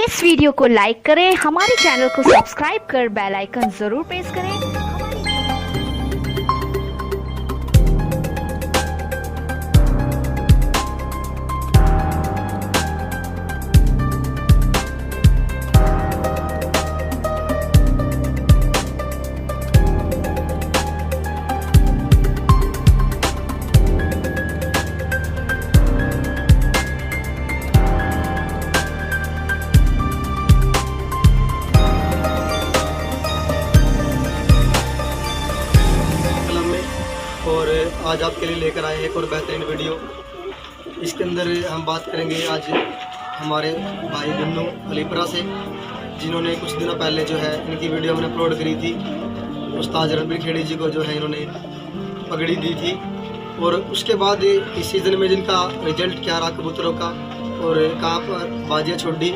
इस वीडियो को लाइक करें, हमारे चैनल को सब्सक्राइब कर बेल आइकन जरूर प्रेस करें। और आज आपके लिए लेकर आए एक और बेहतरीन वीडियो। इसके अंदर हम बात करेंगे आज हमारे भाई बिन्नू अलीपुरा से, जिन्होंने कुछ दिनों पहले जो है इनकी वीडियो हमने अपलोड करी थी। उस्ताद रणबीर खेड़ी जी को जो है इन्होंने पगड़ी दी थी, और उसके बाद इस सीज़न में जिनका रिजल्ट क्या रहा कबूतरों का और कहाँ पर बाजियाँ छोड़ी,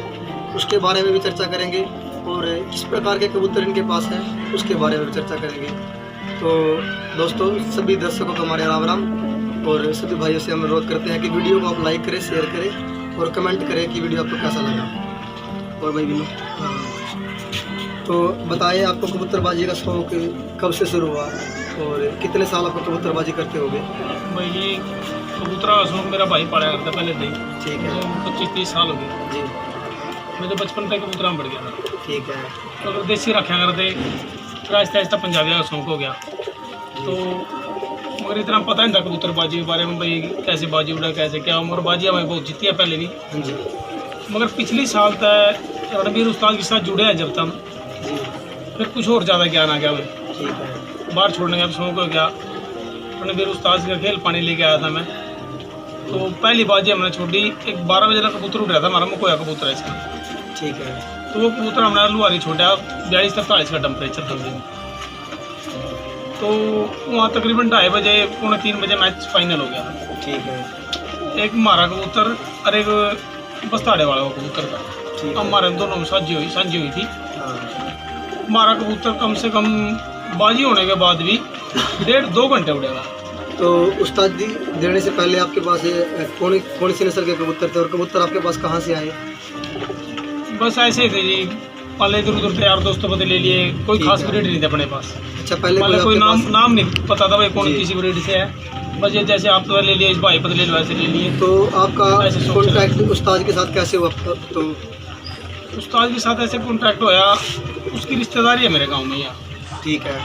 उसके बारे में भी चर्चा करेंगे, और किस प्रकार के कबूतर इनके पास हैं उसके बारे में भी चर्चा करेंगे। तो दोस्तों, सभी दर्शकों को हमारे राम राम, और सभी भाइयों से हम अनुरोध करते हैं कि वीडियो को आप लाइक करें, शेयर करें और कमेंट करें कि वीडियो आपको कैसा लगा। और भाई बिन्नू, तो बताइए, आपको कबूतरबाजी का शौक कब से शुरू हुआ और कितने साल आप कबूतरबाजी करते होगे? भाई ये कबूतरा का शौक मेरा भाई पाला करता पहले से ही। ठीक है। 25-30 साल हो गए जी। मैं तो बचपन तक कबूतरा में बढ़ गया था। ठीक है। तो अगर देसी रखा करते, फिर आहिस्ता आहिस्ता पंजाबी का शौक हो गया। तो मगर इतना पता नहीं था कबूतरबाजी के बारे में, भाई कैसे बाजी उड़ा कैसे क्या, मगर बाजी हमें बहुत जीती है पहले भी। हाँ जी। मगर पिछली साल तक रणबीर उस्ताद के साथ जुड़े हैं जब तक, फिर कुछ और ज़्यादा ज्ञान आ गया हमें। ठीक है। बाहर छोड़ने का शौक हो गया। रणबीर उस्ताद का खेल पानी लेके आया था मैं, तो पहली बाजी हमने छोड़ी। एक 12 बजे का कबूतर उठ रहा था हमारा, मकोया कबूतर है इसका। ठीक है। तो वो कबूतर हमने लुहारी छोड़ा 42-43 का टेम्परेचर था उस दिन। तो वहाँ तकरीबन 2:30 बजे 2:45 बजे मैच फाइनल हो गया था। ठीक है। एक हमारा कबूतर और एक बस्ताड़े वाला कबूतर था। हमारे दोनों में साझी हुई थी। हमारा कबूतर कम से कम बाजी होने के बाद भी 1.5-2 घंटे उड़ेगा। तो उस्ताद जी देने से पहले आपके पास कौन सी नस्ल के कबूतर थे, और कबूतर आपके पास कहाँ से आए? बस ऐसे ही थे जी, पहले इधर उधर थे, यार दोस्तों को ले लिए, कोई खास ब्रीड नहीं थे अपने पास। अच्छा, पहले कोई नाम नहीं पता था भाई कौन किसी ब्रीड से है। बस ये जैसे आप तो ले लिए, इस भाई पता ले लो, ऐसे ले लिए। तो आपका कॉन्टैक्ट उस्ताद के साथ कैसे हुआ? तो उस्ताद के साथ ऐसे कॉन्टैक्ट होया, उसकी रिश्तेदारी है मेरे गाँव में यहाँ। ठीक है।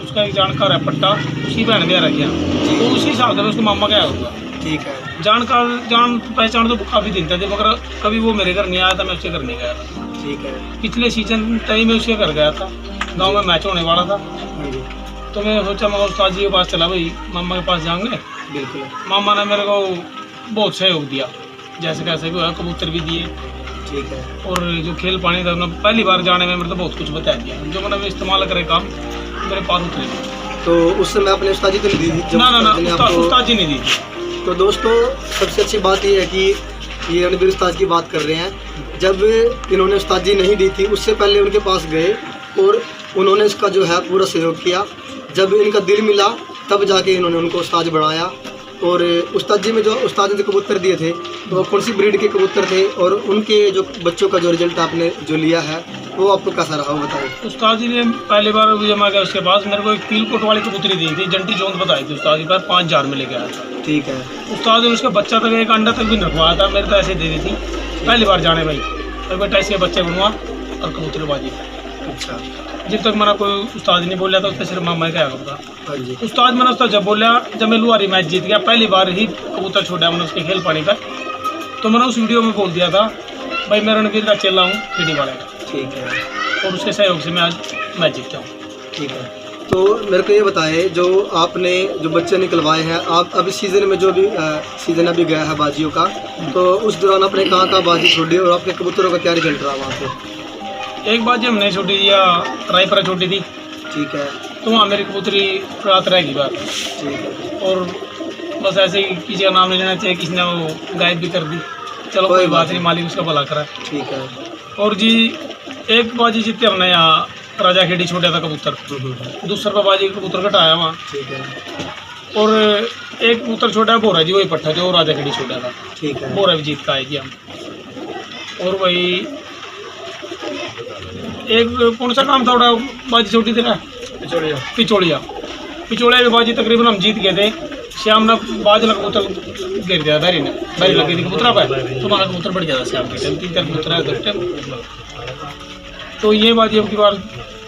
उसका एक जानकार है पट्टा, उसकी बहन ब्याह रखा, तो उसी हिसाब से उसको मामा गया होगा। ठीक है। जान पहचान तो काफ़ी दिन थे, मगर कभी वो मेरे घर नहीं आया था, मैं उसके घर नहीं गया था। ठीक है। पिछले सीजन टाइम में उसके घर गया था, गांव में मैच होने वाला था। तो मैं सोचा मैं उस्ताद जी के पास चला, भाई मामा के पास जाएंगे। बिल्कुल। मामा ने मेरे को बहुत सहयोग दिया, जैसे कैसे भी हुआ, कबूतर भी दिए। ठीक है। और जो खेल पानी था उन्होंने पहली बार जाने में मेरे तो बहुत कुछ बता दिया, जो मैंने इस्तेमाल करे काम मेरे पास उतरे। तो उस समय आपने उस्ताद जी तो नहीं दी थी? ना, उस्ताद जी नहीं दी थी। तो दोस्तों, सबसे अच्छी बात ये है कि ये रणबीर उस्ताद की बात कर रहे हैं। जब इन्होंने उस्ताद जी नहीं दी थी, उससे पहले उनके पास गए और उन्होंने इसका जो है पूरा सहयोग किया। जब इनका दिल मिला तब जाके इन्होंने उनको उस्ताद बढ़ाया। और उस्ताद जी में जो उस्ताद ने कबूतर दिए थे, तो कौन सी ब्रीड के कबूतर थे, और उनके जो बच्चों का जो रिजल्ट आपने जो लिया है वो आपको कैसा रहा, वो बताइए। उस्ताद जी ने पहली बार जमा गया उसके पास मेरे को एक पीलकोट वाली कबूतरी दी थी, जंटी जोंत बताई थी उस्ताद जी पर, 5000 में लेके आया था। ठीक है। उस्ताद ने उसका बच्चा तक, एक अंडा तक भी रखवाया था, मेरे तो ऐसे दे दी थी। पहली बार जाने भाई, तो बेटा इसके बच्चे बनवा और कबूतरबाजी। अच्छा। जब तक मैंने कोई उस्ताद नहीं बोला था, उससे सिर्फ मामा क्या करता। हाँ जी। उस्ताद मैंने उसका जब बोला, जब मैं लुहारी मैच जीत गया, पहली बार ही कबूतर छोड़ा मैंने उसके खेल पानी पर, तो मैंने उस वीडियो में बोल दिया था, भाई मैं रणबीर का चेला हूँ खेड़ी वाले का। ठीक है। और उसके सहयोग से मैं आज मैच जीतता हूँ। ठीक है। तो मेरे को ये बताएं, जो आपने जो बच्चे निकलवाए हैं, आप अभी सीज़न में जो भी सीज़न अभी गया है बाजियों का, तो उस दौरान आपने कहाँ बाजी छोड़ी और आपके कबूतरों का क्या रिजल्ट रहा वहाँ पे? एक बाजी हमने छोटी दिया, रायपुरा छोटी थी। ठीक है। तो वहाँ मेरी कबूतरी रात रहेगी बात। ठीक है। और बस ऐसे ही किसी का नाम नहीं लेना चाहिए, किसी ने वो गायब भी कर दी, चलो कोई बात नहीं, मालिक उसका भला करा। ठीक है। और जी एक बाजी जीते हमने यहाँ राजा खेड़ी छोटा था कबूतर, दूसरा का बाजी कबूतर कटाया वहाँ। ठीक है। और एक कबूतर छोटा है बोरा जी, वही पट्टा जो राजा खेड़ी छोटा था। ठीक है। बोरा भी जीत का है जी हम। और वही एक कौन सा काम था उड़ा बाजी छोटी थी ना, पिचोड़िया की बाजी तकरीबन हम जीत गए थे। श्याम ने बाज लगा कबूतर गिर गया, बैरी लगी थी कबूतरा पर, तो हमारा कबूतर बढ़ जाता श्याम के टाइम 3-4 कबूतर। तो ये बाजी अब की बार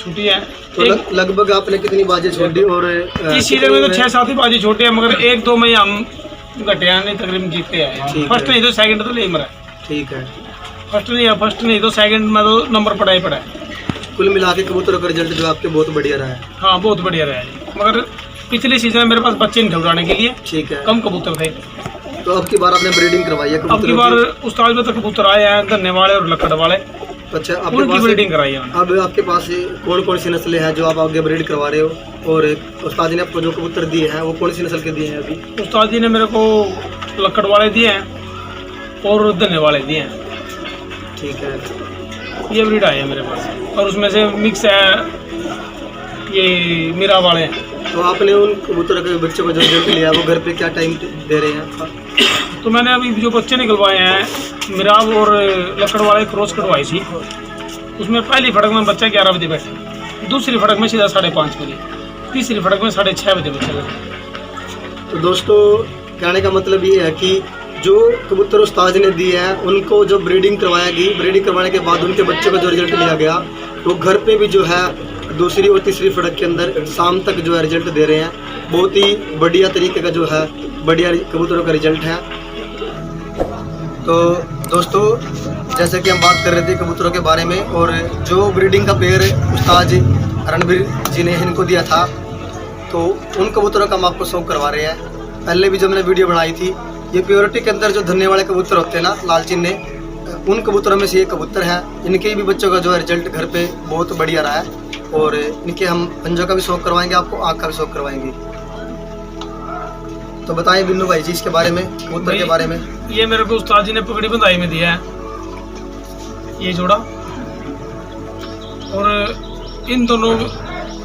छूटी है। तो लगभग आपने कितनी बाजी छोड़ी? और इस सीजन में तो 6-7 ही बाजी छोटी है, मगर 1-2 में हम घटे नहीं, तकरीबन जीतते आए। फर्स्ट नहीं तो सेकंड तो ले मरा। ठीक है, फर्स्ट नहीं तो सेकंड में तो नंबर पड़ा ही पड़ा है। कुल मिला के कबूतरों का रिजल्ट जो आपके बहुत बढ़िया रहा है। हाँ बहुत बढ़िया रहा है, मगर पिछले सीजन में मेरे पास बच्चे नहीं खिलवाने के लिए, ठीक है, कम कबूतर थे। तो अब की बार आपने ब्रीडिंग करवाई है? अब की बार उस्ताद में तो कबूतर आए हैं, धन्ने वाले और लकड़ वाले। अच्छा, उनकी ब्रीडिंग कराई है। अब आपके पास कौन कौन सी नस्लें हैं जो आप आगे ब्रीड करवा रहे हो? और उस्ताद जी ने आपको जो कबूतर दिए हैं वो कौन सी नस्ल के दिए हैं अभी? उस्ताद जी ने मेरे को लकड़ वाले दिए हैं और धन्ने वाले दिए हैं। ठीक है, ये ब्रीड आए हैं मेरे पास, और उसमें से मिक्स है ये मीरा वाले हैं। तो आपने उन कबूतर के बच्चों को जो रिजल्ट लिया वो घर पे क्या टाइम दे रहे हैं? तो मैंने अभी जो बच्चे निकलवाए हैं मिराब और लकड़ वाले क्रॉस कटवाई थी, उसमें पहली फड़क में बच्चा 11 बजे बैठे, दूसरी फड़क में सीधा 5:30 बजे, तीसरी फड़क में 6:30 बजे बच्चा बैठे। तो दोस्तों कहने का मतलब ये है कि जो कबूतर उस्ताद ने दिए हैं उनको जो ब्रीडिंग करवाया गई, ब्रीडिंग करवाने के बाद उनके बच्चों का जो रिजल्ट लिया गया वो घर पे भी जो है दूसरी और तीसरी फड़क के अंदर शाम तक जो है रिजल्ट दे रहे हैं। बहुत ही बढ़िया तरीके का जो है बढ़िया कबूतरों का रिजल्ट है। तो दोस्तों जैसे कि हम बात कर रहे थे कबूतरों के बारे में, और जो ब्रीडिंग का पेयर उस्ताद रणबीर जी ने इनको दिया था, तो उन कबूतरों का हम आपको शो करवा रहे हैं। पहले भी जब मैंने वीडियो बनाई थी, ये प्योरिटी के अंदर जो धन्ने वाले कबूतर होते हैं ना, लालचीन ने, उन कबूतरों में से ये कबूतर है। इनके भी बच्चों का जो है रिजल्ट घर पे बहुत बढ़िया रहा है, और इनके हम पंजों का भी शौक करवाएंगे आपको, आँख का भी शौक करवाएंगे। तो बताएं बिन्नू भाई जी इसके बारे में, कबूतर के बारे में। ये मेरे को उस्ताद जी ने पगड़ी बंधाई में दिया है ये जोड़ा, और इन दोनों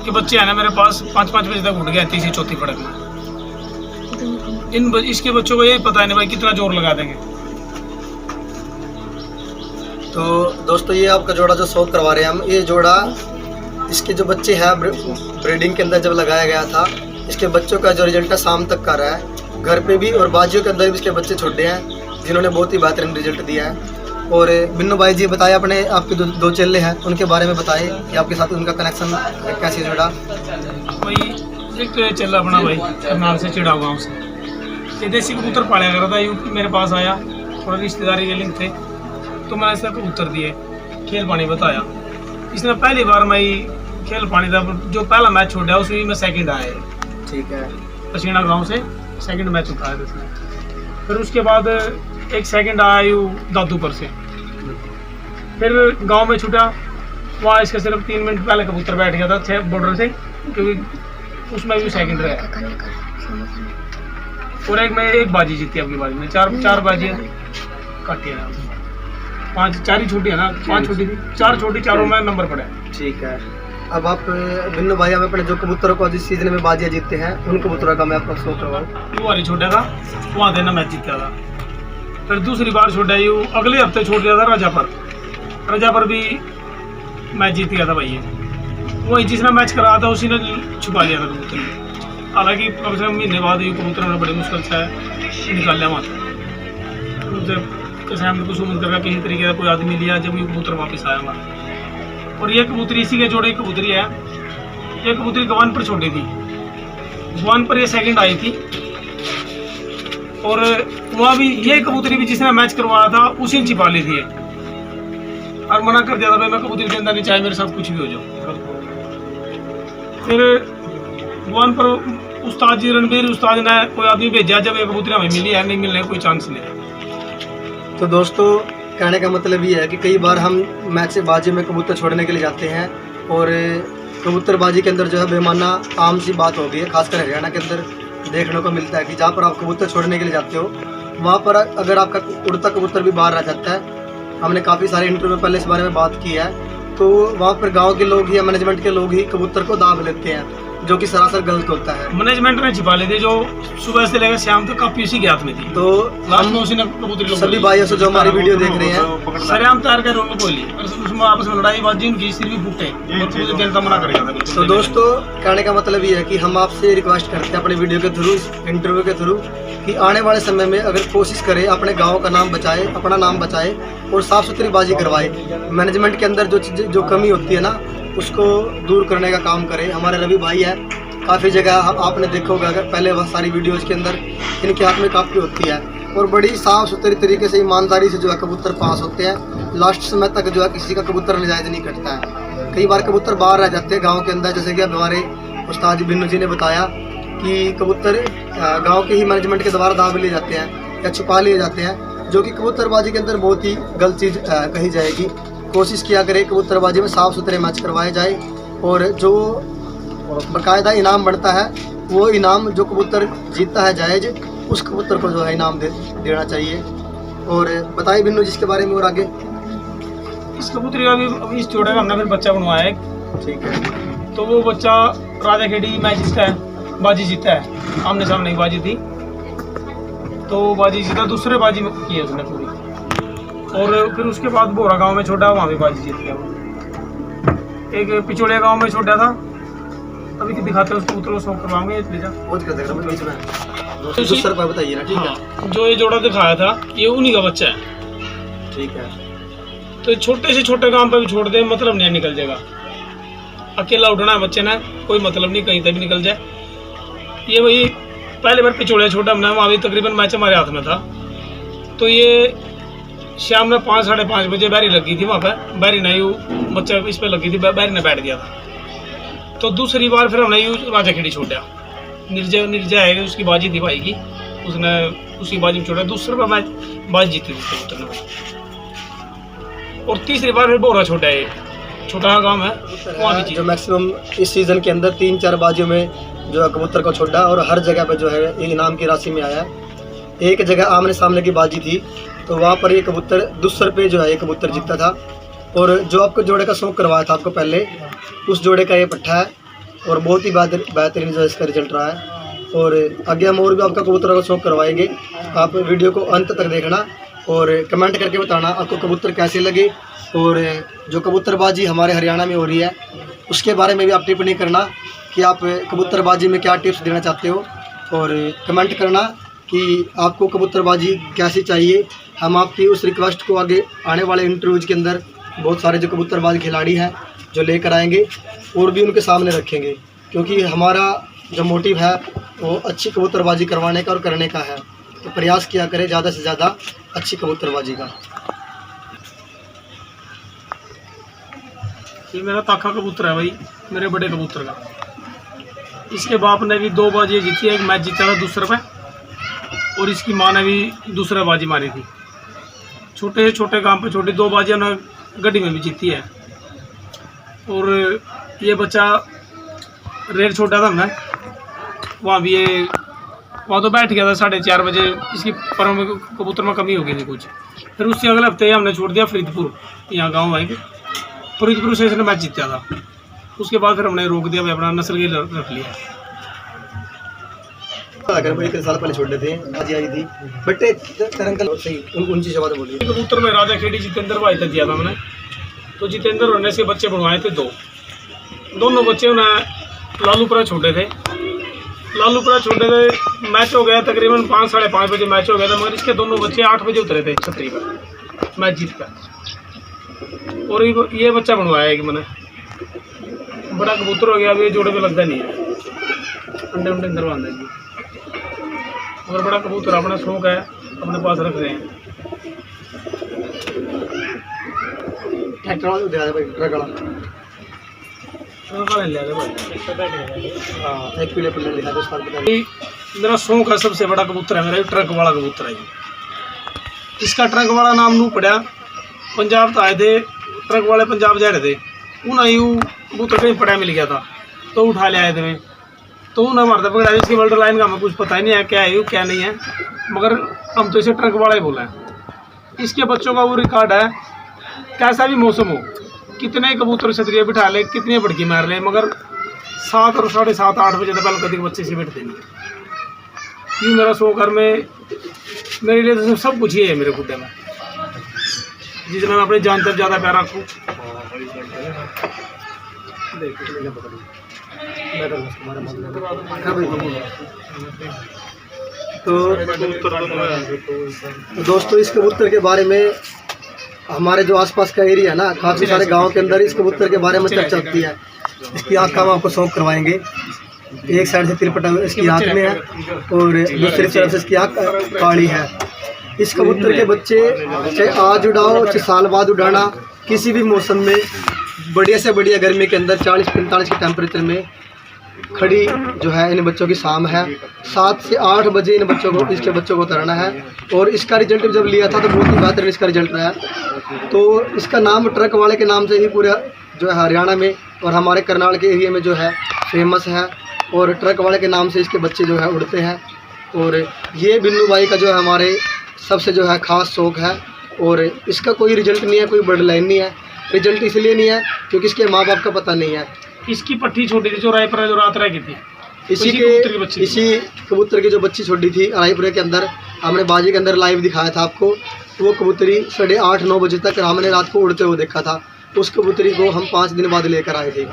के बच्चे हैं ना मेरे पास 5-5 बजे तक उठ गए, तीसरी चौथी फड़क में। इसके बच्चों को यही पता नहीं भाई कितना जोर लगा देंगे। तो दोस्तों ये आपका जोड़ा जो शौक करवा रहे हैं हम, ये जोड़ा इसके जो बच्चे हैं ब्रीडिंग के अंदर जब लगाया गया था, इसके बच्चों का जो रिजल्ट है शाम तक का रहा है। घर पे भी और बाजियों के अंदर भी इसके बच्चे छोटे हैं जिन्होंने बहुत ही बेहतरीन रिजल्ट दिया है। और बिन्नू भाई जी बताए अपने, आपके दो चेले हैं उनके बारे में बताएं कि आपके साथ उनका कनेक्शन कैसे जुड़ा? भाई एक तो ये चल अपना भाई करनाल से चिड़ा गाँव से, ये देसी कबूतर पाला कर रहा था, यूँ मेरे पास आया, थोड़ा रिश्तेदारी के लिंक थे, तो मैंने इसका कबूतर दिए, खेल पानी बताया। इसने पहली बार मैं खेल पानी था, जो पहला मैच छोड़ा उसमें मैं सेकंड आया। ठीक है, पसीना गांव से सेकंड मैच उठाया था उसने। फिर उसके बाद एक सेकंड आया यूँ दादूपुर से, फिर गांव में छूटा, वहाँ इसका सिर्फ 3 मिनट पहले कबूतर बैठ गया था 6 बॉर्डर से, क्योंकि उसमें भी सेकंड रहा। और एक बाजी जीती अपनी बाजी में, चार बाजी काटी है, 4 ही छोटी है ना, 5 छोटी थी, 4 छोटी, चारों में नंबर पड़े। ठीक है, अब आप बिन्नू भाई हमें अपने जो कबूतरों को जिस सीजन में बाजियाँ जीतते हैं उन कबूतरों का मैं आपको शो करवाऊँ। वो वाली छोटा था, वहाँ देना मैच जीता था। फिर दूसरी बार छोटा यू अगले हफ्ते छोड़ दिया था राजा पर भी मैच जीत गया था भाई। वही जिसने मैच कराया था उसी ने छुपा लिया था कबूतर। हालांकि कम से कम महीने बाद ये कबूतर ने बड़ी मुश्किल से निकाल लिया वहाँ से, कैसे हमने कुछ उम्मीद करके किसी तरीके का कोई आदमी लिया, जब ये कबूतर वापस आया हमारा। और ये कबूतरी इसी के जोड़े कबूतरी है। ये कबूतरी गवान पर छोड़ी थी, गवान पर ये सेकंड आई थी, और वहाँ भी ये कबूतरी भी जिसने मैच करवाया था उसी ने छिपा ली थी, और मना कर दिया था भाई मैं कबूतरी के अंदर नहीं, चाहे मेरे साथ कुछ भी हो जाओ। फिर गवान पर उस्ताद जी रणबीर उस्ताद ने कोई आदमी भेजा, जब ये कबूतरी हमें मिली है, नहीं मिलने कोई चांस नहीं। तो दोस्तों कहने का मतलब ये है कि कई बार हम मैच बाजी में कबूतर छोड़ने के लिए जाते हैं, और कबूतरबाजी के अंदर जो है बेमाना आम सी बात हो गई है, खासकर हरियाणा के अंदर देखने को मिलता है कि जहाँ पर आप कबूतर छोड़ने के लिए जाते हो वहाँ पर अगर आपका उड़ता कबूतर भी बाहर रह जाता है, हमने काफ़ी सारे इंटरव्यू में पहले इस बारे में बात की है, तो वहाँ पर गांव के लोग या मैनेजमेंट के लोग ही कबूतर को दाब लेते हैं, जो कि सरासर गलत होता है। मैनेजमेंट ने छिपा ली थी, जो सुबह से लेकर शाम तक काफी उसी के हाथ में थी। तो लास्ट में उसी ने कबूतरी लोग सभी भाइयों से जो हमारी वीडियो देख रहे हैं, सरेआम तैयार कर रोल बोली, उसमें आपस में लड़ाई बाजी उनकी सिर भी फूटे और मुझे जनता मना कर गया था। तो दोस्तों कहने का मतलब ये है कि हम आपसे रिक्वेस्ट करते हैं अपने वीडियो के थ्रू, इंटरव्यू के थ्रू, कि आने वाले समय में अगर कोशिश करें अपने गांव का नाम बचाए, अपना नाम बचाए और साफ सुथरी बाजी करवाए। मैनेजमेंट के अंदर जो कमी होती है ना, उसको दूर करने का काम करें। हमारे रवि भाई है, काफ़ी जगह आपने देखा होगा, अगर पहले वह सारी वीडियोज़ के अंदर इनके हाथ में काफ़ी होती है और बड़ी साफ़ सुथरी तरीके से ईमानदारी से जो है कबूतर पास होते हैं। लास्ट समय तक जो है किसी का कबूतर नजायज़ नहीं कटता है। कई बार कबूतर बाहर रह जाते हैं गाँव के अंदर, जैसे कि अब हमारे उस्ताद बिन्नू जी ने बताया कि कबूतर गांव के ही मैनेजमेंट के द्वारा दाव लिए जाते हैं या छुपा लिए जाते हैं, जो कि कबूतरबाजी के अंदर बहुत ही गलत चीज़ कही जाएगी। कोशिश किया करें कबूतरबाजी में साफ़ सुथरे मैच करवाए जाए और जो बाकायदा इनाम बढ़ता है वो इनाम जो कबूतर जीतता है जायज़, उस कबूतर को जो है इनाम देना चाहिए। और बताइए बिन्नू जिसके बारे में और आगे। इस कबूतरी का भी अभी इस जोड़े का हमने फिर बच्चा बनवाया है। ठीक है। तो वो बच्चा राजा खेड़ी मैच जीता है, बाजी जीता है, आमने सामने की बाजी थी, तो बाजी जीता, दूसरे बाजी में की है उसने पूरी। और फिर उसके बाद बोरा गांव में छोड़ा, वहाँ भी बाजी जीत गया वो। एक पिछोड़िया गांव में छोड़ा था, अभी दिखाते हैं उसको, उतरो शौक करवाएंगे ले जा। दूसरा पर बताइए ना। ठीक है। हाँ, जो ये जोड़ा दिखाया था ये उन्हीं का बच्चा है। ठीक है। तो छोटे से छोटे काम पे भी छोड़ दे, मतलब नहीं निकल जाएगा। अकेला उठना है बच्चे ने, कोई मतलब नहीं, कहीं तक भी निकल जाए। ये वही पहले बार पिछोड़िया छोटा हमने, वहाँ भी तकरीबन मैच हमारे हाथ में था। तो ये शाम में 5 साढ़े 5 बजे बैरी लगी थी वहाँ पे, बैरी नहीं बच्चा इस पे लगी थी, बैरी ने बैठ दिया था। तो दूसरी बार फिर हमने यूँ राजा खेड़ी छोड़ा, निर्जय है उसकी बाजी थी भाई की, उसने उसकी बाजी में छोड़ा, दूसरे बार मैच बाजी जीती थी कबूतर ने। और तीसरी बार फिर बोरा छोड़ा है, छोटा गांव है वहाँ भी जो मैक्सिमम इस सीज़न के अंदर 3-4 बाजियों में जो है कबूतर को छोड़ा और हर जगह पे जो है ये इनाम की राशि में आया। एक जगह आमने सामने की बाजी थी तो वहाँ पर ये कबूतर दूसरे पे जो है ये कबूतर जीता था। और जो आपको जोड़े का शौक करवाया था आपको पहले, उस जोड़े का ये पट्टा है और बहुत ही बेहतरीन जो इसका रिजल्ट रहा है। और आगे हम और भी आपका कबूतरों का शौक करवाएंगे। आप वीडियो को अंत तक देखना और कमेंट करके बताना आपको कबूतर कैसे लगे और जो कबूतरबाजी हमारे हरियाणा में हो रही है उसके बारे में भी आप टिप्पणी करना कि आप कबूतरबाजी में क्या टिप्स देना चाहते हो और कमेंट करना कि आपको कबूतरबाजी कैसी चाहिए। हम आपकी उस रिक्वेस्ट को आगे आने वाले इंटरव्यूज़ के अंदर बहुत सारे जो कबूतरबाज खिलाड़ी हैं जो लेकर आएंगे और भी उनके सामने रखेंगे, क्योंकि हमारा जो मोटिव है वो अच्छी कबूतरबाजी करवाने का और करने का है। तो प्रयास किया करें ज़्यादा से ज़्यादा अच्छी कबूतरबाजी का। ये मेरा ताखा कबूतर है भाई, मेरे बड़े कबूतर का। इसके बाप ने भी 2 बाजी जीती है, एक मैच जीता था दूसरे पे, और इसकी माँ ने भी दूसरा बाजी मारी थी। छोटे छोटे काम पे छोटी 2 बाजियाँ ने गड्डी में भी जीती है। और ये बच्चा रेड छोटा था हमने, वहाँ भी ये वहाँ तो बैठ गया था 4:30 बजे, इसकी पर में कबूतर में कमी हो गई थी कुछ। फिर उससे अगले हफ्ते हमने छोड़ दिया फरीदपुर, यहाँ गाँव है, फरीदपुर से इसने मैच जीता था। उसके बाद फिर हमने रोक दिया, अपना नस्ल के रख लिया। अगर भाई 3 साल पहले छोड़ देते हैं, आज आई थी बट अंकल सही उन चीज़ बात बोलिए। कबूतर में राजा खेड़ी जितेंद्र भाई तक दिया था मैंने, तो जितेंद्र होने से बच्चे बनवाए थे 2। दोनों बच्चे उन्हें लालूपुरा छोड़े थे, लालूपुरा छोड़े थे। मैच हो गया तकरीबन 5 साढ़े 5 बजे मैच हो गया था, मगर इसके दोनों बच्चे 8 बजे उतरे थे छतरी पर मैच जीत कर। और ये बच्चा बनवाया है कि मैंने, बड़ा कबूतर हो गया, अभी जोड़े पे लगता नहीं है, अंडे उंडे अंदर बांध देंगे। और बड़ा कबूतर अपना शौक है, अपने पास रख रहे हैं। ट्रैक्टर वाला दे भाई, ट्रक वाला ले आ भाई। हाँ, एक पीले पीले दिखा दो साल बता। मेरा शौक है, सबसे बड़ा कबूतर है मेरा ट्रक वाला कबूतर है। इसका ट्रक वाला नाम नू पड़ा, पंजाब तो आए थे, ट्रक वाले पंजाब जा रहे थे, उन्हें यूँ कबूतर कहीं पड़ा मिल गया था तो उठा ले आए थे। तो उन्हें मारता पकड़ा, इसकी वर्ल्ड लाइन का हमें कुछ पता ही नहीं है क्या है यू क्या नहीं है, मगर हम तो इसे ट्रक वाला ही बोला है। इसके बच्चों का वो रिकॉर्ड है, कैसा भी मौसम हो, कितने कबूतर छतरिया बिठा ले, कितनी भड़की मार ले, मगर 7 और 7:30 8 बजे तक पहले कभी बच्चे से बैठते नहीं। क्यों मेरा शौक घर में मेरे लिए तो सब कुछ ही है मेरे खुद में, जितना मैं अपनी जान तक ज़्यादा प्यार रखूँ। तो दोस्तों इस कबूतर के बारे में हमारे जो आसपास का एरिया है ना, काफ़ी सारे गांव के अंदर इस कबूतर के बारे में चर्चा होती है। इसकी आँख का हम आपको शौक करवाएंगे। एक साइड से तिरपटा इसकी आँख में है और दूसरी तरफ से इसकी आँख काली है। इस कबूतर के बच्चे चाहे आज उड़ाओ चाहे साल बाद उड़ाना, किसी भी मौसम में बढ़िया से बढ़िया गर्मी के अंदर 40-45 के टेम्परेचर में खड़ी जो है इन बच्चों की शाम है। 7 से 8 बजे इन बच्चों को इसके बच्चों को उतरना है। और इसका रिजल्ट जब लिया था तो बहुत ही बेहतरीन इसका रिजल्ट रहा। तो इसका नाम ट्रक वाले के नाम से ही पूरा जो है हरियाणा में और हमारे करनाल के एरिया में जो है फेमस है। और ट्रक वाले के नाम से इसके बच्चे जो है उड़ते हैं। और ये बिन्नू भाई का जो है हमारे सबसे जो है ख़ास शौक़ है। और इसका कोई रिजल्ट नहीं है, कोई बर्ड लाइन नहीं है। रिजल्ट इसलिए नहीं है क्योंकि इसके माँ बाप का पता नहीं है। इसकी पट्टी छोटी थी जो रायपुर जो रात रह गई थी, इसी कबूतर की जो बच्ची छोड़ी थी रायपुर के अंदर, हमने बाजी के अंदर लाइव दिखाया था आपको। वो कबूतरी 8:30-9 बजे तक हमने रात को उड़ते हुए देखा था। उस कबूतरी को हम 5 दिन बाद लेकर आए थे।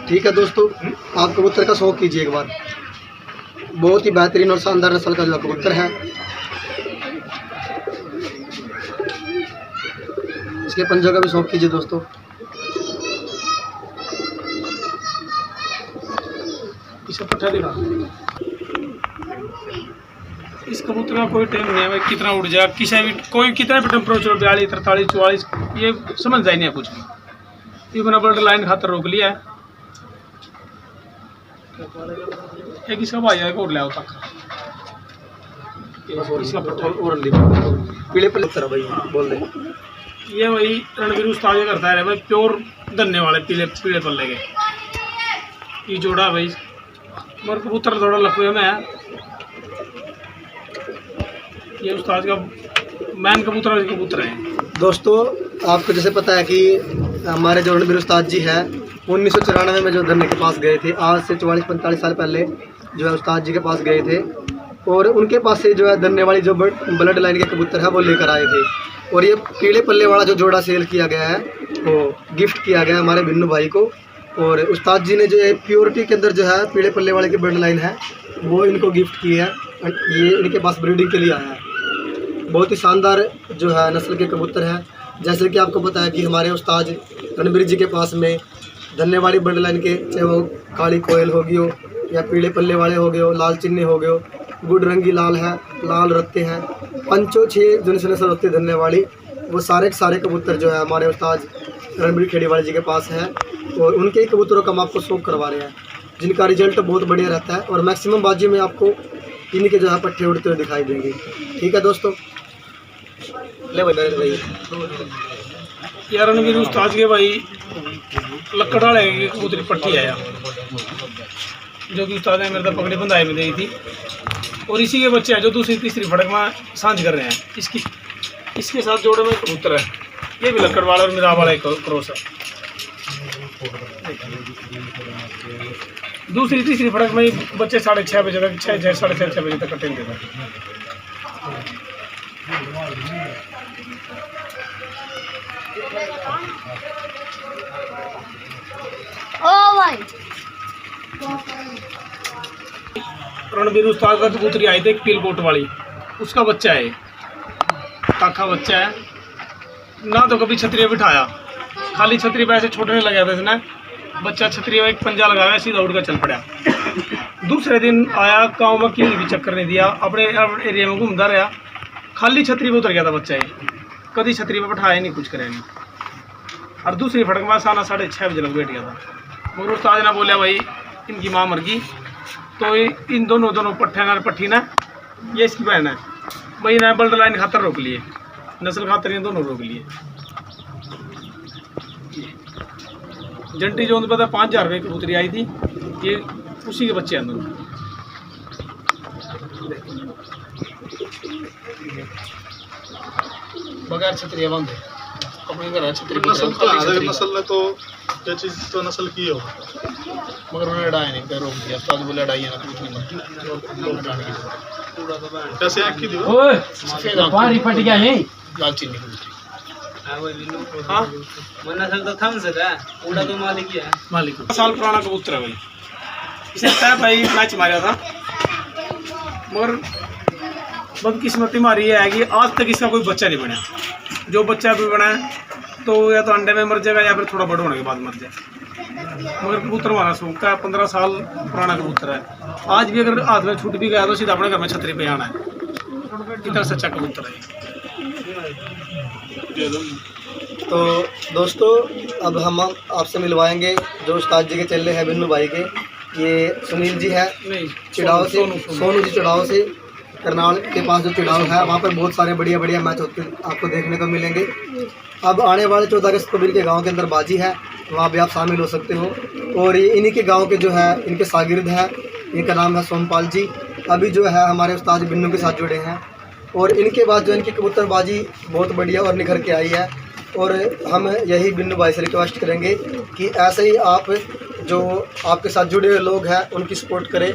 ठीक है दोस्तों, आप कबूतर का शौक़ कीजिए एक बार। बहुत ही बेहतरीन और शानदार नस्ल का जो कबूतर है। इसके पंजों का भी शौक़ कीजिए दोस्तों। इसे पट्टा दिखा। इस कबूतर का कोई टाइम नहीं है भाई, कितना उड़ जाए किसी भी कोई कितना भी टेम्परेचर 42, 43, 44 ये समझ जाए नहीं है कुछ भी। ये बना बर्ड लाइन खातर रोक लिया है। एक इसका भाई है और लिया तक इसका पट्टा और पीले पत्थर भाई बोल दे। ये वही रणवीर उस्ताद ये करता है भाई, प्योर धन्ने वाले पीले पीले पल्ले के। ये जोड़ा भाई मगर कबूतर थोड़ा लखवे में है। ये उस्ताद का मैन कबूतर है। दोस्तों आपको जैसे पता है कि हमारे जो रणवीर उस्ताद जी है 1994 में जो धन्ने के पास गए थे, आज से 44-45 साल पहले जो है उस्ताद जी के पास गए थे। और उनके पास से जो है धन्ने वाली जो ब्लड लाइन के कबूतर है वो लेकर आए थे। और ये पीले पल्ले वाला जो जोड़ा सेल किया गया है वो गिफ्ट किया गया हमारे बिन्नू भाई को। और उस्ताद जी ने जो है प्योरिटी के अंदर जो है पीले पल्ले वाले की ब्लड लाइन है वो इनको गिफ्ट की है। ये इनके पास ब्रीडिंग के लिए आया है। बहुत ही शानदार जो है नस्ल के कबूतर है। जैसे कि आपको पता है कि हमारे उस्ताद रणवीर जी के पास में धन्ने वाली ब्लड लाइन के, चाहे वो काली कोयल हो गई हो या पीले पल्ले वाले हो गए हो, लाल चिन्ने हो गए हो, गुड रंगी लाल है, लाल रत्ते हैं, 5-6 जो नस्ल होती है धन्ने वाली, वो सारे के सारे कबूतर जो है हमारे उस्ताद रणवीर खेड़ीवाल जी के पास है। और उनके ही कबूतरों का हम आपको शौक करवा रहे हैं, जिनका रिजल्ट बहुत बढ़िया रहता है। और मैक्सिमम बाजी में आपको इनके जो है पट्टे उड़ते हुए दिखाई देंगे। ठीक है दोस्तों, ले भाई यार रणवीर उस्ताद के भाई लकड़ वाले की कबूतरी पट्टी आया जो कि उस्ताद ने मेरे तक पकड़ी बंधाई में दी थी। और इसी के बच्चे हैं जो दूसरी तीसरी फड़क में सांझ कर रहे हैं। इसके साथ जोड़े में कबूतर है, ये भी लकड़ वाला और मिराब वाला एक क्रॉस है। दूसरी तीसरी फड़क में बच्चे 6:30 बजे तक 6:30 बजे तक कटेंगे। ओ भाई रणवीर उस्ताद का कबूतरी आई थी पीलकोट वाली, उसका बच्चा है, काका बच्चा है ना। तो कभी छतरी बिठाया, खाली छतरी पे ऐसे छोड़ने लगा था इसने, बच्चा छतरी में एक पंजा लगाया सीधा उड़ कर चल पड़ा। दूसरे दिन आया गाँव में, किसी भी चक्कर नहीं दिया, अपने एरिया में घूमता रहा, खाली छतरी पे उतर गया था बच्चा। ये कभी छतरी पे बैठाया नहीं, कुछ करे नहीं। और दूसरी फटक में साना 6:30 बजे लग बैठ गया था। मगर उस्ताद ने बोला भाई इनकी माँ मर गई, तो इन दोनों पट्टी ना, ये इसकी बहन है भाई, ना बल्ड लाइन खातर रोक लिए, नस्ल खातर ये दोनों रोक लिए। जंटी जो पता 5,000 रुपये कबूतरी आई थी, ये उसी के बच्चे हैं दोनों। बगैर छतरी बंद है अपने घर छतरी नस्ल तो है, नस्ल ने तो ये चीज़ तो नस्ल की हो, मगर उन्होंने लड़ाया नहीं, फिर रोक दिया। तो आज वो लड़ाई है ना कुछ नहीं कैसे आँख की दी हो? सफेद पानी फट गया है लाल चीनी कबूतरी। हाँ नस्ल तो थम से है, उड़ा तो मालिक ही है। मालिक साल पुराना कबूतर है भाई। इसे तय भाई मैच मारा था, मगर बदकिस्मती मारी है कि आज तक इसका कोई बच्चा नहीं बना। जो बच्चा भी बना है तो या तो अंडे में मर जाएगा या फिर थोड़ा बड़ा होने के बाद मर जाए। मगर कबूतर हमारा शौक का 15 साल पुराना कबूतर है। आज भी अगर हाथ में छूट भी गया तो सीधा अपने घर में छतरी पे आना है। इतना सच्चा कबूतर है। तो दोस्तों अब हम आपसे मिलवाएंगे जो उस्ताद जी के चेले हैं बिन्नू भाई के। ये सुनील जी है नहीं चिड़ाव से, सोनू जी चिड़ाव से, करनाल के पास जो चिड़ाव है वहाँ पर बहुत सारे बढ़िया बढ़िया मैच होते आपको देखने को मिलेंगे। अब आने वाले 14 अगस्त को के गांव के अंदर बाजी है, वहाँ भी आप शामिल हो सकते हो। और ये इन्हीं के गांव के जो है इनके शागिर्द हैं, इनका नाम है सोमपाल जी, अभी जो है हमारे उस्ताद बिन्नू के साथ जुड़े हैं। और इनके बाद जो इनकी कबूतरबाजी बहुत बढ़िया और निखर के आई है। और हम यही बिन्नू भाई से रिक्वेस्ट करेंगे कि ऐसे ही आप जो आपके साथ जुड़े हुए लोग हैं उनकी सपोर्ट करें।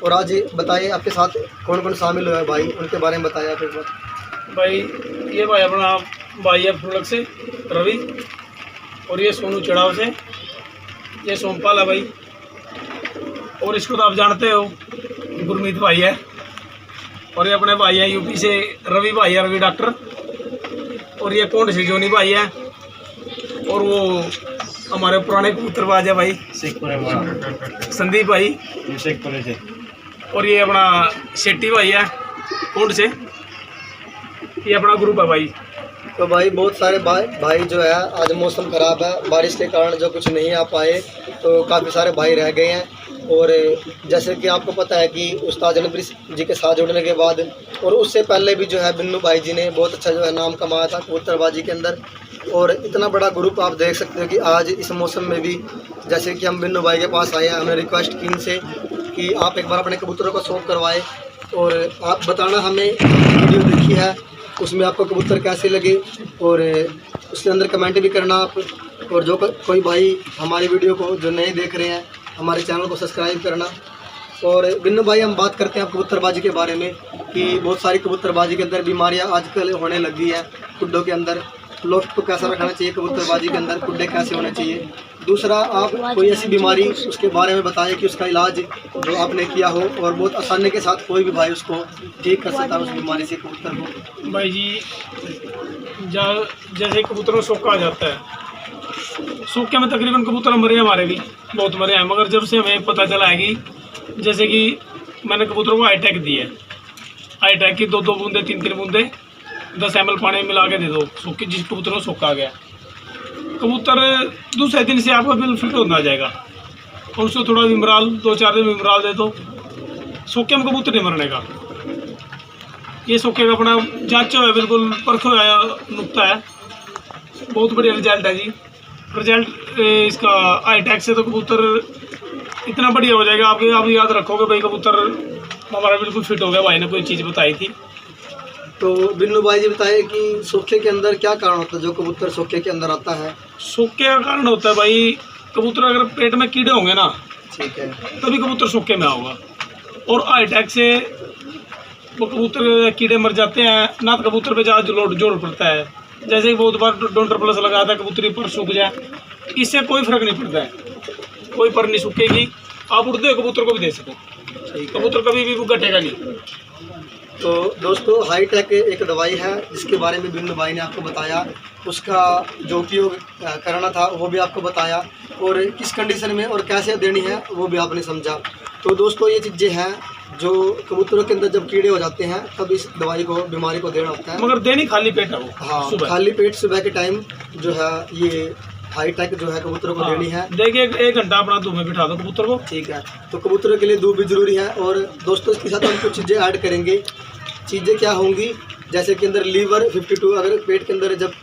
और आज बताइए आपके साथ कौन कौन शामिल हुआ है भाई, उनके बारे में बताइए आप एक बार। भाई ये भाई अपना भाई है फुलक से रवि, और ये सोनू चिड़ाव से, ये सोमपाल है भाई। और इसको तो आप जानते हो गुरमीत भाई है। और ये अपने भाई है यूपी से रवि भाई है, रवि डॉक्टर। और ये कोंड से जोनी भाई है। और वो हमारे पुराने कबूतरबाज है भाई संदीप भाई शेखपुरे से। और ये अपना शेट्टी भाई है कोंड से, ये अपना ग्रुप है भाई। तो भाई बहुत सारे भाई जो है, आज मौसम ख़राब है, बारिश के कारण जो कुछ नहीं आ पाए, तो काफ़ी सारे भाई रह गए हैं। और जैसे कि आपको पता है कि उस्ताद जनप्री जी के साथ जुड़ने के बाद और उससे पहले भी जो है बिन्नू भाई जी ने बहुत अच्छा जो है नाम कमाया था कबूतरबाजी के अंदर। और इतना बड़ा ग्रुप आप देख सकते हो कि आज इस मौसम में भी जैसे कि हम बिन्नू भाई के पास आए हैं, हमने रिक्वेस्ट की इनसे कि आप एक बार अपने कबूतरों को शौक करवाए और आप बताना हमें वीडियो देखी है उसमें आपको कबूतर कैसे लगे, और उसके अंदर कमेंट भी करना आप। और जो कोई भाई हमारी वीडियो को जो नए देख रहे हैं हमारे चैनल को सब्सक्राइब करना। और बिन्नू भाई हम बात करते हैं आप कबूतरबाजी के बारे में कि बहुत सारी कबूतरबाजी के अंदर बीमारियां आजकल होने लगी हैं। कुड्डों के अंदर लोफ्ट को कैसा रखना चाहिए, कबूतरबाजी के अंदर कुड्डे कैसे होने चाहिए। दूसरा आप कोई ऐसी बीमारी उसके बारे में बताएं कि उसका इलाज जो आपने किया हो और बहुत आसानी के साथ कोई भी भाई उसको ठीक कर सकता है उस बीमारी से कबूतर को। भाई जी जैसे कबूतरों को सोखा आ जाता है, सूखे में तकरीबन कबूतर मरे हैं, हमारे भी बहुत मरे हैं। मगर जब से हमें पता चला है कि जैसे कि मैंने कबूतरों को हाईटेक दी है, हाईटेक की 2-2 बूंदे 3-3 बूंदे 10 ml पानी मिला के दे दो सूखे, जिस कबूतरों को सूखा आ गया कबूतर दूसरे दिन से आपका बिल्कुल फिट होना जाएगा। और उसको थोड़ा विमराल 2-4 दिन विमराल दे दो, सूखे में कबूतर नहीं मरने का। ये सूखे का अपना जांचा है, बिल्कुल परखा हुआ नुकता है, बहुत बढ़िया रिजल्ट है जी। रिजल्ट इसका हाईटेक से तो कबूतर इतना बढ़िया हो जाएगा आपके, आप याद रखोगे भाई कबूतर हमारा बिल्कुल फिट हो गया। भाई ने कोई चीज़ बताई थी। तो बिन्नू भाई जी बताइए कि सूखे के अंदर क्या कारण होता है जो कबूतर सूखे के अंदर आता है। सूखे का कारण होता है भाई, कबूतर अगर पेट में कीड़े होंगे ना, ठीक है, तभी कबूतर सूखे में आओगा। और हाईटेक से वो कबूतर कीड़े मर जाते हैं ना, तो कबूतर पे ज़्यादा लोड जोर पड़ता है। जैसे कि बहुत बार डोंटर प्लस लगाता है कबूतरी पर सूख जाए, इससे कोई फर्क नहीं पड़ता है, कोई पर नहीं सूखेगी। आप उड़ते हो कबूतर को भी दे सको, कबूतर कभी भी घटेगा नहीं। तो दोस्तों हाईटेक एक दवाई है जिसके बारे में बिन्नू भाई ने आपको बताया, उसका जो उपयोग करना था वो भी आपको बताया, और किस कंडीशन में और कैसे देनी है वो भी आपने समझा। तो दोस्तों ये चीज़ें हैं जो कबूतरों के अंदर जब कीड़े हो जाते हैं तब इस दवाई को बीमारी को देना होता है। मगर देनी खाली पेट है वो, हाँ सुबह। खाली पेट सुबह के टाइम जो है ये हाईटेक जो है कबूतरों को देनी है। देखिए 1 घंटा अपना धूप में बिठा दो कबूतर को, ठीक है। तो कबूतरों के लिए धूप भी ज़रूरी है। और दोस्तों इसके साथ हम कुछ चीज़ें ऐड करेंगे। चीज़ें क्या होंगी, जैसे कि अंदर लीवर 52, अगर पेट के अंदर जब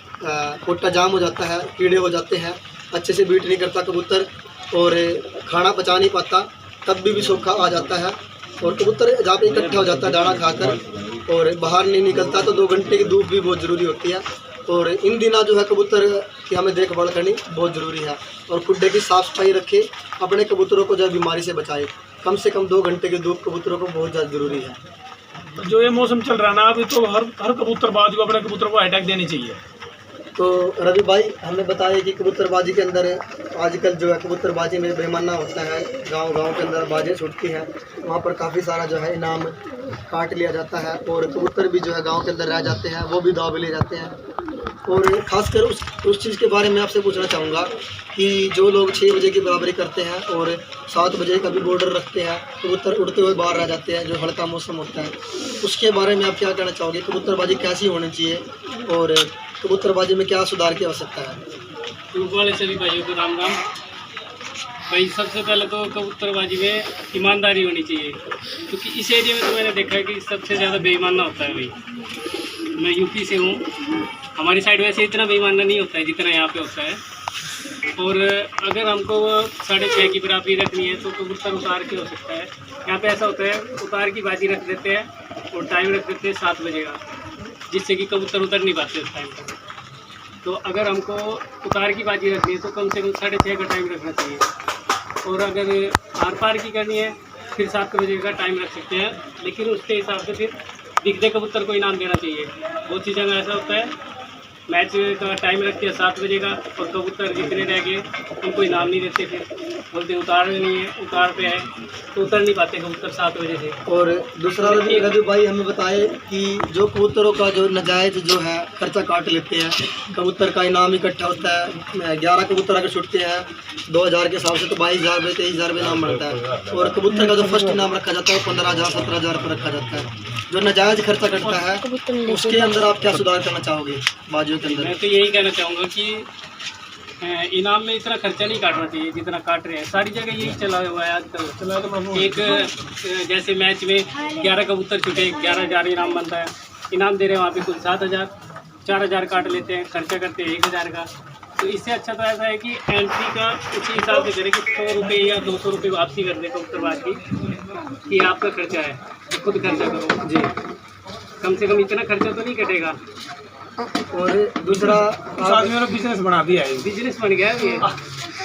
कोटा जाम हो जाता है, कीड़े हो जाते हैं, अच्छे से बीट नहीं करता कबूतर और खाना पचा नहीं पाता, तब भी सूखा आ जाता है। और कबूतर जहाँ पे इकट्ठा हो जाता है दाना खाकर और बाहर नहीं निकलता, तो 2 घंटे की धूप भी बहुत ज़रूरी होती है। और इन दिनों जो है कबूतर की हमें देखभाल करनी बहुत ज़रूरी है और खुड्डे की साफ़ सफाई रखे, अपने कबूतरों को जो है बीमारी से बचाए। कम से कम 2 घंटे की धूप कबूतरों को बहुत ज़्यादा ज़रूरी है। जो ये मौसम चल रहा है ना अभी, तो हर कबूतरबाज को अपने कबूतर को अटैक देनी चाहिए। तो रवि भाई हमें बताइए कि कबूतरबाजी के अंदर आजकल जो है कबूतरबाजी में बेईमाना होता है, गांव के अंदर बाजी छूटती है, वहाँ पर काफ़ी सारा जो है इनाम काट लिया जाता है और कबूतर भी जो है गांव के अंदर रह जाते हैं, वो भी दाव ले जाते हैं। और ख़ासकर उस चीज़ के बारे में आपसे पूछना चाहूँगा कि जो लोग 6 बजे की बराबरी करते हैं और 7 बजे का भी बॉर्डर रखते हैं, कबूतर उड़ते हुए बाहर रह जाते हैं, जो हल्का मौसम होता है, उसके बारे में आप क्या कहना चाहोगे? कबूतरबाजी कैसी होनी चाहिए और कबूतरबाजी में क्या सुधार की आवश्यकता है? ग्रुप वाले सभी भाइयों को राम राम। भाई सबसे पहले तो कबूतरबाजी में ईमानदारी होनी चाहिए, क्योंकि इस एरिया में तो मैंने देखा है कि सबसे ज़्यादा बेईमाना होता है। भाई मैं यूपी से हूँ, हमारी साइड वैसे इतना बेईमाना नहीं होता है जितना यहाँ पे होता है। और अगर हमको 6:30 की बराबरी रखनी है तो कबूतर उतार के हो सकता है। यहाँ पे ऐसा होता है, उतार की बाजी रख देते हैं और टाइम रख देते हैं 7 बजे का, जिससे कि कबूतर उतर नहीं पाते उस टाइम पर। तो अगर हमको उतार की बाजी रखनी है तो कम से कम 6:30 का टाइम रखना चाहिए। और अगर आर पार की करनी है फिर 7 बजे का टाइम रख सकते हैं, लेकिन उसके हिसाब से फिर दिखते कबूतर को इनाम देना चाहिए। बहुत सी जगह ऐसा होता है, मैच का टाइम रखते हैं 7 बजे का और कबूतर जितने रह गए उनको इनाम नहीं देते, फिर बोलते उतार नहीं है, उतार पे है तो उतर नहीं पाते कबूतर 7 बजे से। और दूसरा रवि भाई हमें बताए कि जो कबूतरों का जो नजायज़ जो है खर्चा काट लेते हैं, कबूतर का इनाम इकट्ठा होता है, 11 कबूतर अगर छुटते हैं 2000 के हिसाब से तो 22,000 रुपये 23,000 रुपये इनाम बनता है। और कबूतर का जो फर्स्ट इनाम रखा जाता है वो 15,000 17,000 रुपये रखा जाता है। जो नजायज़ खर्चा कटता है उसके अंदर आप क्या सुधार करना चाहोगे बाजियों के अंदर? मैं तो यही कहना चाहूँगा कि इनाम में इतना खर्चा नहीं काटना चाहिए जितना काट रहे हैं। सारी जगह यही चला हुआ है आजकल। एक जैसे मैच में 11 कबूतर छुटे, 11,000 इनाम बनता है, इनाम दे रहे हैं वहाँ पे कुल 7,000, 4,000 काट लेते हैं, खर्चा करते हैं 1,000 का। तो इससे अच्छा तो ऐसा है कि एंट्री का उसी हिसाब से करें कि 100 रुपये या 200 रुपये वापसी कर दें कबूतरबाज की, कि आपका खर्चा है तो खुद खर्चा करो जी, कम से कम इतना खर्चा तो नहीं कटेगा। और दूसरा आदमियों ने बिजनेस बना दिया है, बिजनेस बन गया है ये।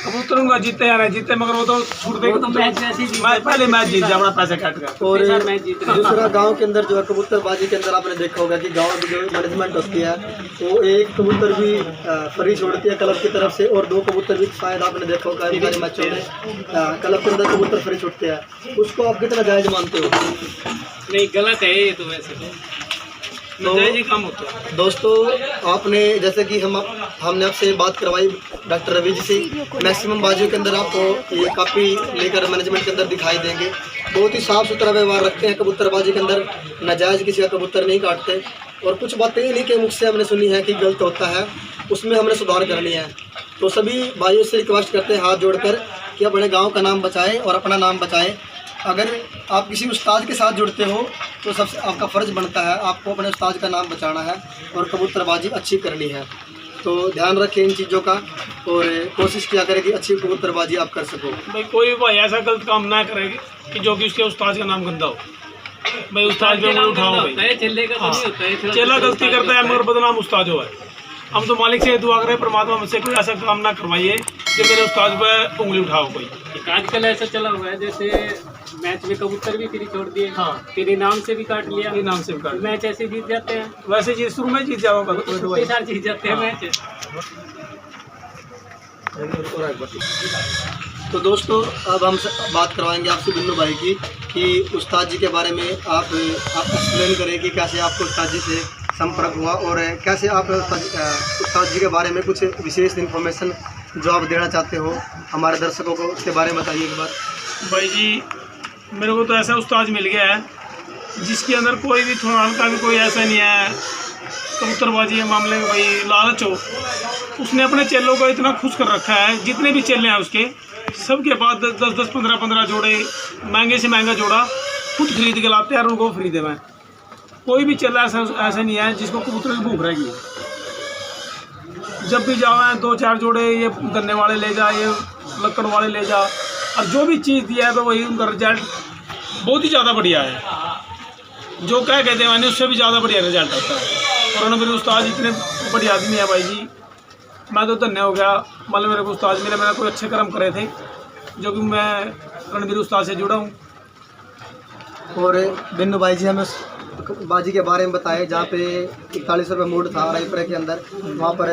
कबूतरों का जीते या नहीं जीते मगर वो तो छूट देगा, तो मैच ऐसे ही पहले मैच जीत जाए अपना पैसा काट कर। और मैच जीत रहे हैं। दूसरा गांव के अंदर जो है कबूतरबाजी के अंदर आपने देखा होगा कि गांव की जो मैनेजमेंट होती है वो एक कबूतर भी फ्री छोड़ती है क्लब की तरफ से, और 2 कबूतर भी शायद आपने देखा होगा मैचों में क्लब के अंदर कबूतर फ्री छूटते हैं। उसको आप कितना जायज़ मानते हो? नहीं, गलत है ये तो, वैसे तो नजायज ही काम होता है। दोस्तों आपने जैसे कि हमने आपसे बात करवाई डॉक्टर रवि जी से, मैक्सिमम बाजियों के अंदर आपको ये काफ़ी लेकर मैनेजमेंट के अंदर दिखाई देंगे। बहुत ही साफ़ सुथरा व्यवहार रखते हैं कबूतरबाजी के अंदर, नाजायज़ किसी का कबूतर नहीं काटते। और कुछ बातें इन्हीं के मुख से हमने सुनी है कि गलत होता है, उसमें हमने सुधार करनी है। तो सभी भाइयों से रिक्वेस्ट करते हैं हाथ जोड़कर कि अपने गाँव का नाम बचाएँ और अपना नाम बचाएँ। अगर आप किसी उस्ताद के साथ जुड़ते हो तो सबसे आपका फ़र्ज़ बनता है आपको अपने उस्ताद का नाम बचाना है और कबूतरबाजी अच्छी करनी है। तो ध्यान रखें इन चीज़ों का और कोशिश किया करें कि अच्छी कबूतरबाजी आप कर सको। भाई कोई भाई ऐसा गलत काम ना करेगी कि जो कि उसके उस्ताद का नाम गंदा हो। भाई उस्ताद पे उंगली उठाओ भाई, चेले का तो नहीं होता है, चेला गलती करता है मगर बदनाम उस्ताद हो है। हम तो मालिक से दुआ करें परमात्मा मुझसे कोई ऐसा काम ना करवाइए कि मेरे उस्ताद पे उंगली उठाओ कोई। आजकल ऐसा चला हुआ है जैसे मैच में कबूतर भी फ्री छोड़ दिए, हाँ, फिर इनाम से भी काट लिया, इनाम से भी काट लिया। मैच ऐसे जीत जाते हैं, वैसे जी शुरू में जीत जाओगे कई साल जीत जाते हैं मैच। तो दोस्तों अब हम बात करवाएंगे आपसे बिन्नू भाई की कि उस्ताद जी के बारे में आप एक्सप्लेन करें कि कैसे आपको उस्ताद जी से संपर्क हुआ और कैसे आप उस्ताद जी के बारे में कुछ विशेष इन्फॉर्मेशन जो आप देना चाहते हो हमारे दर्शकों को, उसके बारे में बताइए एक बार। भाई जी मेरे को तो ऐसा उस्ताद मिल गया है जिसके अंदर कोई भी थोड़ा हल्का भी कोई ऐसा नहीं है कबूतरबाजी के मामले में भाई लालच हो। उसने अपने चेलों को इतना खुश कर रखा है, जितने भी चेले हैं उसके सबके पास 10-10 15-15 जोड़े महंगे से महंगा जोड़ा खुद खरीद के लाते हैं और उनको फ्री देवें। कोई भी चेला ऐसा नहीं है जिसको कबूतर की भूख रहेगी। जब भी जाओ 2-4 जोड़े ये गन्ने वाले ले जा, ये लक्कड़ वाले ले जा, और जो भी चीज़ दिया है तो वही उनका रिजल्ट बहुत ही ज़्यादा बढ़िया है। जो कह कहते हैं उससे भी ज़्यादा बढ़िया रिजल्ट आता है। और उन्होंने फिर उस्ताद इतने बड़ी आदमी है भाई जी। मैं तो धन्य हो गया, मतलब मेरे को उस्ताद मिले, मैंने कोई अच्छे कर्म करे थे जो कि मैं रणवीर उस्ताद से जुड़ा हूँ। और बिन्नू भाई जी हमें उस बाजी के बारे में बताए जहाँ पे 41 रुपये मूड था रायपुरा के अंदर, वहाँ पर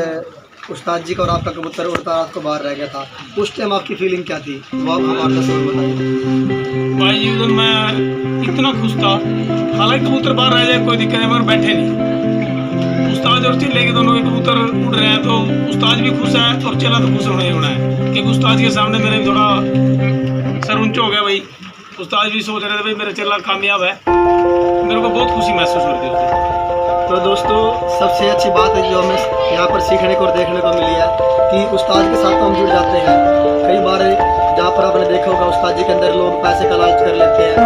उस्ताद जी का और आपका कबूतर उड़ता रात को बाहर रह गया था। उस टाइम आपकी फीलिंग क्या थी, वो आप हमारे दर्शकों को बताइए। भाई जी उधर मैं इतना खुश था, हालांकि कबूतर बाहर रह जाए कोई दिक्कत नहीं, मगर बैठे नहीं। उस्ताद और चिल्ले के दोनों के कबूतर उड़ रहे हैं तो उस्ताद भी खुश है और चला तो खुश होना ही होना है, क्योंकि उस्ताद के सामने मेरे थोड़ा सर ऊंचा हो गया भाई। उस्ताद भी सोच रहे थे भाई मेरा चेला कामयाब है, मेरे को बहुत खुशी महसूस हो रही थी। तो दोस्तों सबसे अच्छी बात है जो हमें यहाँ पर सीखने को और देखने को मिली है कि उस्ताद के साथ तो हम जुड़ जाते हैं। कई बार जहाँ पर आपने देखा होगा उस्ताद जी के अंदर लोग पैसे का लालच कर लेते हैं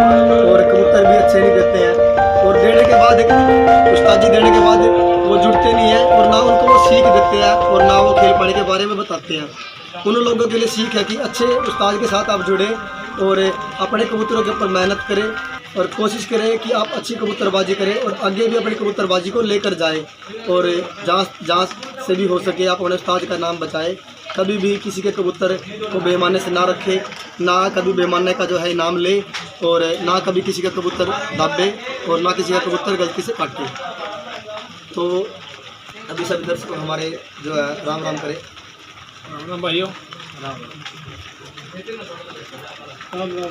और कबूतर भी अच्छे नहीं देते हैं, और देने के बाद उस्ताद जी देने के बाद वो जुड़ते नहीं हैं और ना उनको वो सीख देते हैं और ना वो खेल पाने के बारे में बताते हैं। उन लोगों के लिए सीख है कि अच्छे उस्ताद के साथ आप जुड़ें और अपने कबूतरों के ऊपर मेहनत करें और कोशिश करें कि आप अच्छी कबूतरबाजी करें और आगे भी अपनी कबूतरबाजी को लेकर जाएं, और जहाँ से भी हो सके आप अपने उस्ताद का नाम बचाएं। कभी भी किसी के कबूतर को बेईमानी से ना रखें, ना कभी बेईमानी का जो है इनाम ले, और ना कभी किसी का कबूतर दाबे और ना किसी का कबूतर गलती से काटे। तो अभी सभी दर्शकों हमारे जो है राम राम करें। राम भाइयों, बाद में